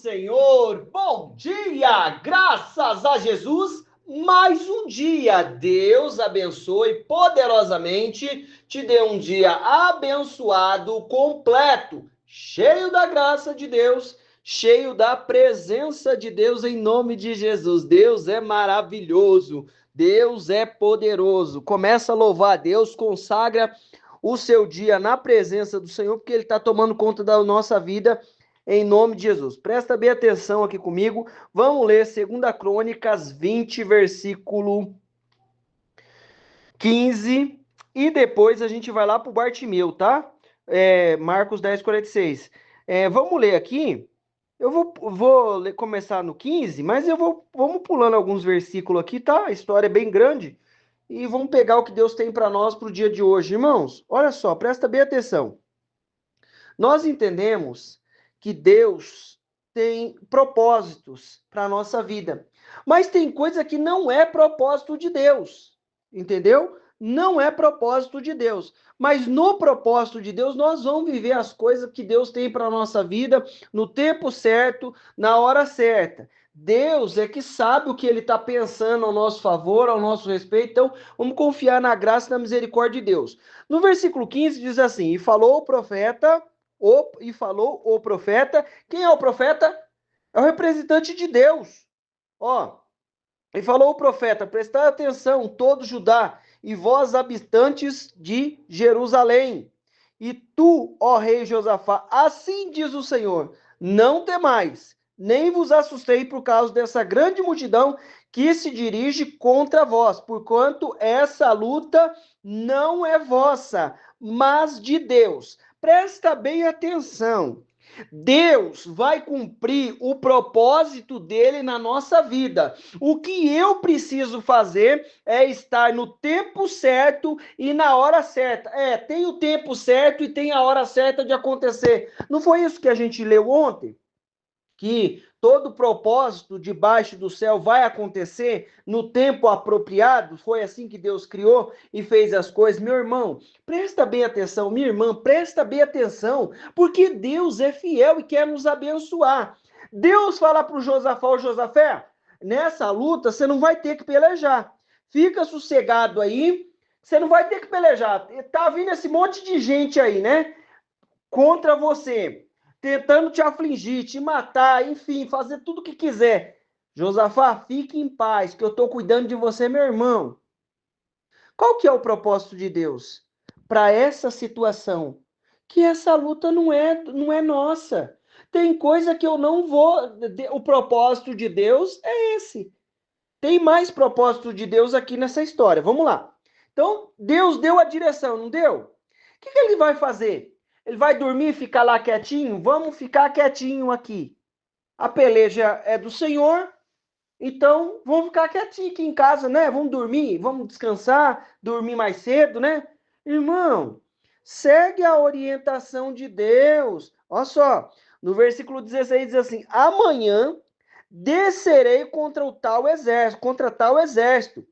Senhor, bom dia, graças a Jesus, mais um dia. Deus abençoe poderosamente, te dê um dia abençoado, completo, cheio da graça de Deus, cheio da presença de Deus em nome de Jesus. Deus é maravilhoso, Deus é poderoso. Começa a louvar a Deus, consagra o seu dia na presença do Senhor, porque Ele está tomando conta da nossa vida em nome de Jesus. Presta bem atenção aqui comigo. Vamos ler 2 Crônicas 20, versículo 15. E depois a gente vai lá para o Bartimeu, tá? Marcos 10, 46. Vamos ler aqui. Eu vou começar no 15, mas vamos pulando alguns versículos aqui, tá? A história é bem grande. E vamos pegar o que Deus tem para nós para o dia de hoje. Irmãos, olha só, presta bem atenção. Nós entendemos que Deus tem propósitos para a nossa vida, mas tem coisa que não é propósito de Deus, entendeu? Não é propósito de Deus, mas no propósito de Deus nós vamos viver as coisas que Deus tem para a nossa vida no tempo certo, na hora certa. Deus é que sabe o que Ele está pensando ao nosso favor, ao nosso respeito, então vamos confiar na graça e na misericórdia de Deus. No versículo 15 diz assim, falou o profeta. Quem é o profeta? É o representante de Deus. Ó, e falou o profeta, prestai atenção, todo Judá, e vós, habitantes de Jerusalém. E tu, ó rei Josafá, assim diz o Senhor, não temais, nem vos assustei por causa dessa grande multidão que se dirige contra vós, porquanto essa luta não é vossa, mas de Deus. Presta bem atenção. Deus vai cumprir o propósito dele na nossa vida. O que eu preciso fazer é estar no tempo certo e na hora certa. Tem o tempo certo e tem a hora certa de acontecer. Não foi isso que a gente leu ontem? Que todo propósito debaixo do céu vai acontecer no tempo apropriado? Foi assim que Deus criou e fez as coisas. Meu irmão, presta bem atenção, minha irmã, presta bem atenção, porque Deus é fiel e quer nos abençoar. Deus fala para o Josafá, ô Josafé, nessa luta você não vai ter que pelejar. Fica sossegado aí, você não vai ter que pelejar. Tá vindo esse monte de gente aí, né? Contra você, tentando te afligir, te matar, enfim, fazer tudo o que quiser. Josafá, fique em paz, que eu estou cuidando de você, meu irmão. Qual que é o propósito de Deus para essa situação? Que essa luta não é nossa. Tem coisa que eu não vou. O propósito de Deus é esse. Tem mais propósito de Deus aqui nessa história. Vamos lá. Então, Deus deu a direção, não deu? O que ele vai fazer? Ele vai dormir e ficar lá quietinho? Vamos ficar quietinho aqui. A peleja é do Senhor, então vamos ficar quietinho aqui em casa, né? Vamos dormir, vamos descansar, dormir mais cedo, né? Irmão, segue a orientação de Deus. Olha só, no versículo 16 diz assim: amanhã descerei contra tal exército,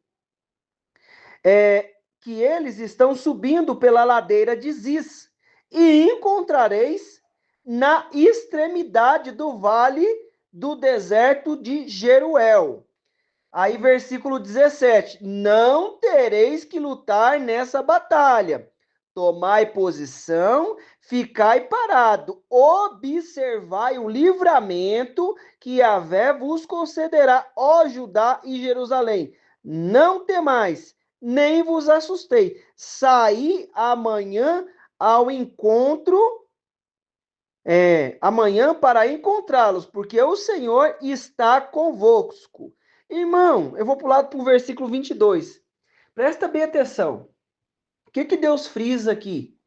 que eles estão subindo pela ladeira de Ziz, e encontrareis na extremidade do vale do deserto de Jeruel. Aí, versículo 17: não tereis que lutar nessa batalha. Tomai posição, ficai parado, observai o livramento que Yahvé vos concederá, ó Judá e Jerusalém. Não temais, nem vos assustei. Saí amanhã ao encontro, amanhã para encontrá-los, porque o Senhor está convosco. Irmão, eu vou pular para o versículo 22. Presta bem atenção. O que Deus frisa aqui?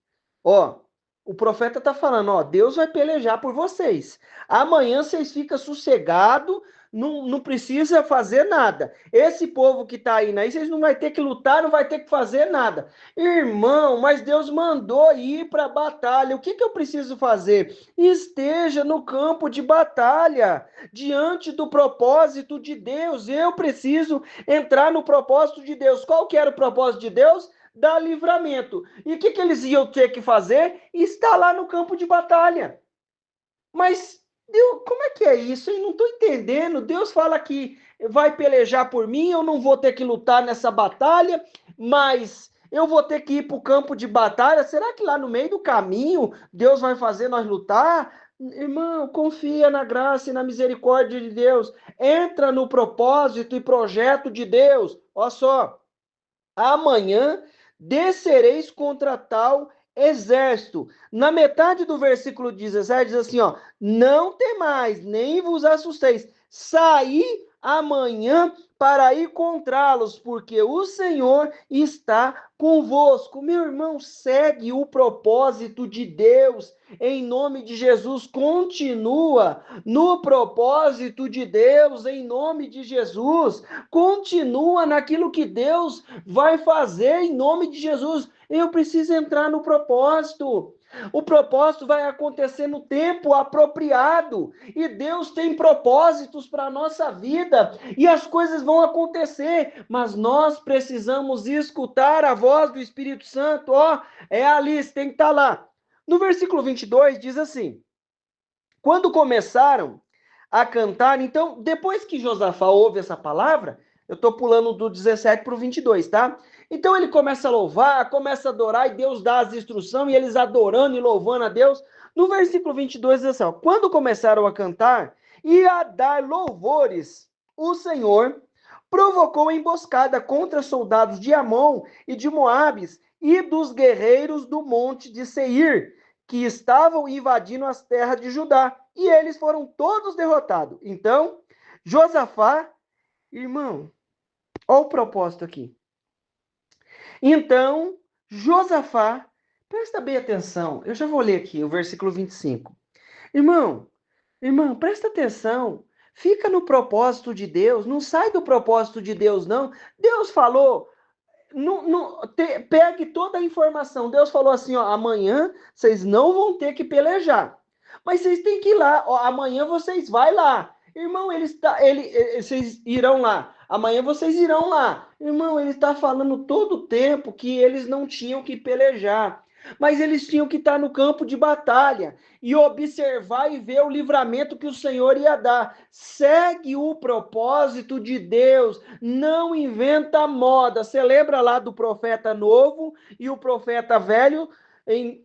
Ó, o profeta está falando, ó, Deus vai pelejar por vocês. Amanhã vocês ficam sossegados, não precisa fazer nada. Esse povo que está indo aí, vocês não vai ter que lutar, não vai ter que fazer nada. Irmão, mas Deus mandou ir para a batalha. O que eu preciso fazer? Esteja no campo de batalha, diante do propósito de Deus. Eu preciso entrar no propósito de Deus. Qual que era o propósito de Deus? Dar livramento. E o que eles iam ter que fazer? Estar lá no campo de batalha. Mas Deus, como é que é isso? Eu não estou entendendo. Deus fala que vai pelejar por mim, eu não vou ter que lutar nessa batalha, mas eu vou ter que ir para o campo de batalha. Será que lá no meio do caminho Deus vai fazer nós lutar? Irmão, confia na graça e na misericórdia de Deus. Entra no propósito e projeto de Deus. Olha só. Amanhã descereis contra tal exército. Na metade do versículo 17 diz assim, ó, não temais, nem vos assusteis. Saí amanhã para ir encontrá-los, porque o Senhor está convosco. Meu irmão, segue o propósito de Deus. Em nome de Jesus, continua no propósito de Deus, em nome de Jesus. Continua naquilo que Deus vai fazer em nome de Jesus. Eu preciso entrar no propósito. O propósito vai acontecer no tempo apropriado. E Deus tem propósitos para a nossa vida. E as coisas vão acontecer. Mas nós precisamos escutar a voz do Espírito Santo. Ó, é a Alice, tem que estar lá. No versículo 22 diz assim: quando começaram a cantar, então, depois que Josafá ouve essa palavra, eu estou pulando do 17 para o 22, tá? Então ele começa a louvar, começa a adorar, e Deus dá as instruções, e eles adorando e louvando a Deus. No versículo 22 diz assim, ó, quando começaram a cantar e a dar louvores, o Senhor provocou emboscada contra soldados de Amon e de Moabes e dos guerreiros do monte de Seir, que estavam invadindo as terras de Judá, e eles foram todos derrotados. Então, Josafá, irmão, olha o propósito aqui. Então, Josafá, presta bem atenção, eu já vou ler aqui o versículo 25. Irmão, presta atenção, fica no propósito de Deus, não sai do propósito de Deus, não. Deus falou, pegue toda a informação. Deus falou assim, ó, amanhã vocês não vão ter que pelejar. Mas vocês têm que ir lá. Ó, amanhã vocês vai lá. Irmão, vocês irão lá. Amanhã vocês irão lá. Irmão, ele está falando todo o tempo que eles não tinham que pelejar. Mas eles tinham que estar no campo de batalha e observar e ver o livramento que o Senhor ia dar. Segue o propósito de Deus, não inventa moda. Você lembra lá do profeta novo e o profeta velho?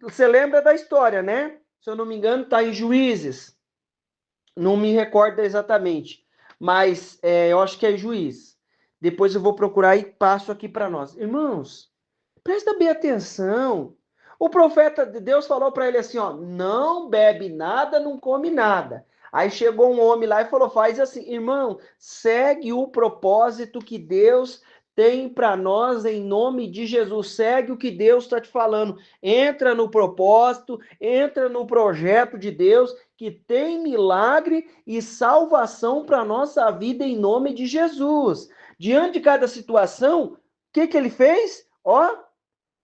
Você lembra da história, né? Se eu não me engano, está em Juízes. Não me recordo exatamente, mas eu acho que é Juiz. Depois eu vou procurar e passo aqui para nós. Irmãos, presta bem atenção. O profeta de Deus falou para ele assim, ó, não bebe nada, não come nada. Aí chegou um homem lá e falou, faz assim, irmão, segue o propósito que Deus tem para nós em nome de Jesus. Segue o que Deus está te falando. Entra no propósito, entra no projeto de Deus que tem milagre e salvação para a nossa vida em nome de Jesus. Diante de cada situação, o que ele fez? Ó,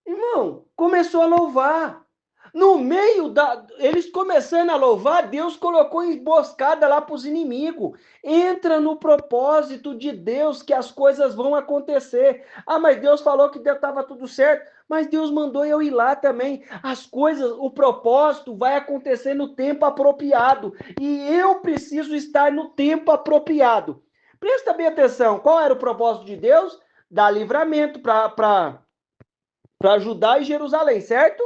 irmão, começou a louvar. No meio eles começando a louvar, Deus colocou emboscada lá para os inimigos. Entra no propósito de Deus que as coisas vão acontecer. Ah, mas Deus falou que estava tudo certo. Mas Deus mandou eu ir lá também. As coisas, o propósito vai acontecer no tempo apropriado. E eu preciso estar no tempo apropriado. Presta bem atenção. Qual era o propósito de Deus? Dar livramento para Judá e Jerusalém, certo?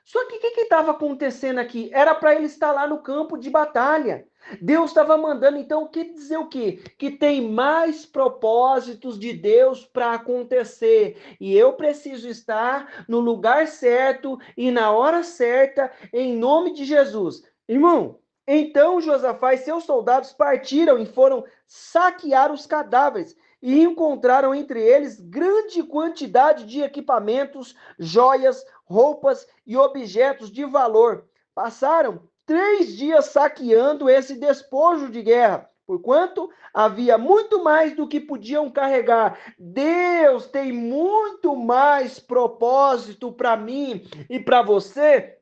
Só que o que estava acontecendo aqui? Era para ele estar lá no campo de batalha. Deus estava mandando, então, o que dizer o quê? Que tem mais propósitos de Deus para acontecer. E eu preciso estar no lugar certo e na hora certa, em nome de Jesus. Irmão, então Josafá e seus soldados partiram e foram saquear os cadáveres e encontraram entre eles grande quantidade de equipamentos, joias, roupas e objetos de valor. Passaram 3 dias saqueando esse despojo de guerra, porquanto havia muito mais do que podiam carregar. Deus tem muito mais propósito para mim e para você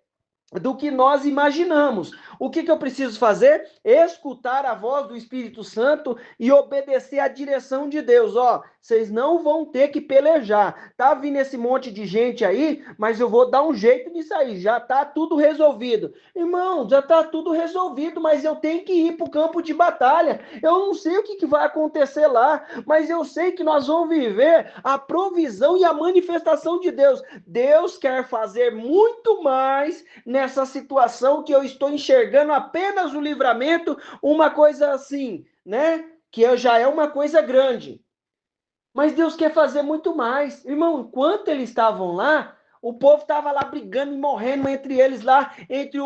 do que nós imaginamos. O que eu preciso fazer? Escutar a voz do Espírito Santo e obedecer à direção de Deus. Ó, vocês não vão ter que pelejar. Tá vindo esse monte de gente aí, mas eu vou dar um jeito nisso aí. Já tá tudo resolvido. Irmão, já tá tudo resolvido, mas eu tenho que ir para o campo de batalha. Eu não sei o que vai acontecer lá, mas eu sei que nós vamos viver a provisão e a manifestação de Deus. Deus quer fazer muito mais nessa situação que eu estou enxergando apenas o livramento, uma coisa assim, né? Que já é uma coisa grande. Mas Deus quer fazer muito mais. Irmão, enquanto eles estavam lá, o povo estava lá brigando e morrendo entre eles lá, entre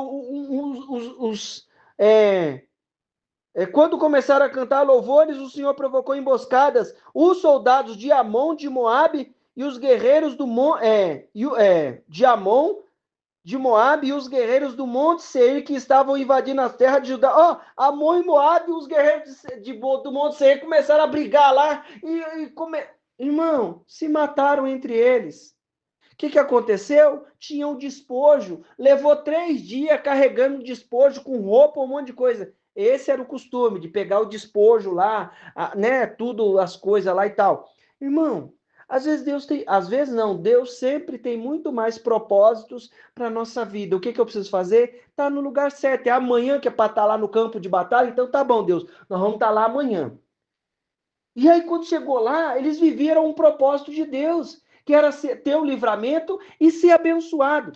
quando começaram a cantar louvores, o Senhor provocou emboscadas. Os soldados de Amon, de Moabe, e os guerreiros de Amon, de Moabe, e os guerreiros do Monte Seir que estavam invadindo as terras de Judá. Ó, Amon e Moabe, os guerreiros do Monte Seir começaram a brigar lá Irmão, se mataram entre eles. O que aconteceu? Tinha um despojo. Levou 3 dias carregando despojo com roupa, um monte de coisa. Esse era o costume de pegar o despojo lá, né? Tudo, as coisas lá e tal. Irmão, às vezes Deus tem, às vezes não, Deus sempre tem muito mais propósitos para a nossa vida. O que eu preciso fazer? Tá no lugar certo. É amanhã que é para estar lá no campo de batalha, então tá bom, Deus, nós vamos estar lá amanhã. E aí, quando chegou lá, eles viveram um propósito de Deus, que era ter o livramento e ser abençoado.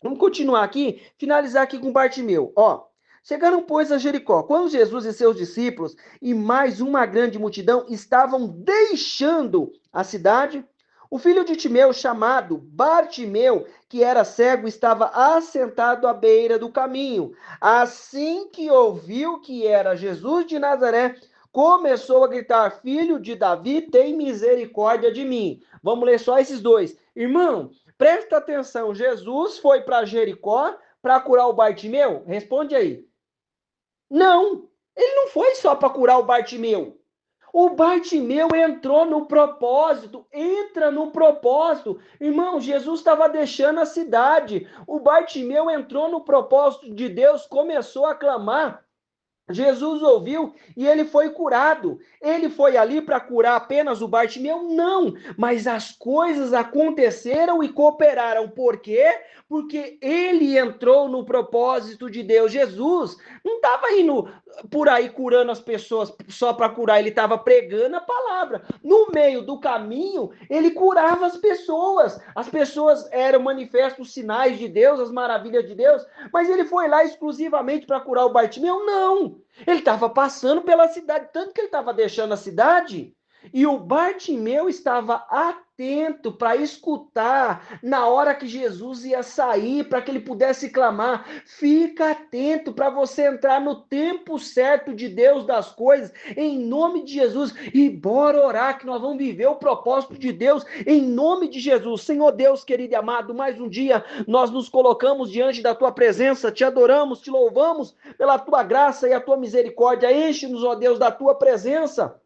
Vamos continuar aqui, finalizar aqui com Bartimeu. Ó, chegaram, pois, a Jericó. Quando Jesus e seus discípulos e mais uma grande multidão estavam deixando a cidade, o filho de Timeu, chamado Bartimeu, que era cego, estava assentado à beira do caminho. Assim que ouviu que era Jesus de Nazaré, começou a gritar: Filho de Davi, tem misericórdia de mim. Vamos ler só esses dois. Irmão, presta atenção, Jesus foi para Jericó para curar o Bartimeu? Responde aí. Não, ele não foi só para curar o Bartimeu. O Bartimeu entrou no propósito, entra no propósito. Irmão, Jesus estava deixando a cidade. O Bartimeu entrou no propósito de Deus, começou a clamar. Jesus ouviu e ele foi curado. Ele foi ali para curar apenas o Bartimeu? Não, mas as coisas aconteceram e cooperaram. Por quê? Porque ele entrou no propósito de Deus. Jesus não estava indo por aí curando as pessoas só para curar, ele estava pregando a palavra. No meio do caminho, ele curava as pessoas eram manifestos sinais de Deus, as maravilhas de Deus, mas ele foi lá exclusivamente para curar o Bartimeu? Não. Ele estava passando pela cidade, tanto que ele estava deixando a cidade, e o Bartimeu estava atento para escutar na hora que Jesus ia sair, para que ele pudesse clamar. Fica atento para você entrar no tempo certo de Deus das coisas, em nome de Jesus, e bora orar que nós vamos viver o propósito de Deus, em nome de Jesus. Senhor Deus, querido e amado, mais um dia nós nos colocamos diante da tua presença, te adoramos, te louvamos pela tua graça e a tua misericórdia. Enche-nos, ó Deus, da tua presença,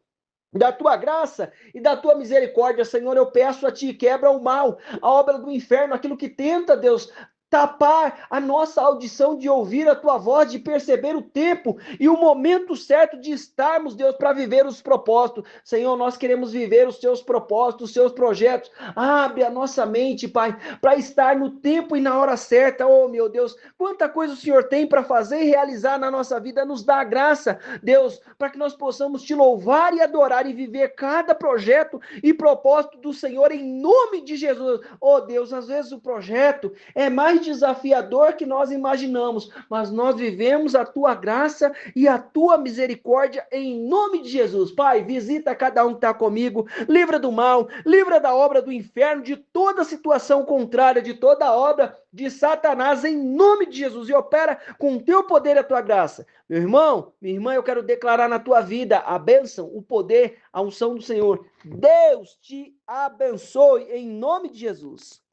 da tua graça e da tua misericórdia. Senhor, eu peço a ti, quebra o mal, a obra do inferno, aquilo que tenta, Deus, tapar a nossa audição de ouvir a tua voz, de perceber o tempo e o momento certo de estarmos, Deus, para viver os propósitos. Senhor, nós queremos viver os teus propósitos, os teus projetos. Abre a nossa mente, Pai, para estar no tempo e na hora certa. Oh, meu Deus, quanta coisa o Senhor tem para fazer e realizar na nossa vida. Nos dá a graça, Deus, para que nós possamos te louvar e adorar e viver cada projeto e propósito do Senhor em nome de Jesus. Oh, Deus, às vezes o projeto é mais desafiador que nós imaginamos, mas nós vivemos a tua graça e a tua misericórdia em nome de Jesus. Pai, visita cada um que está comigo, livra do mal, livra da obra do inferno, de toda situação contrária, de toda obra de Satanás, em nome de Jesus, e opera com o teu poder e a tua graça. Meu irmão, minha irmã, eu quero declarar na tua vida a bênção, o poder, a unção do Senhor. Deus te abençoe em nome de Jesus.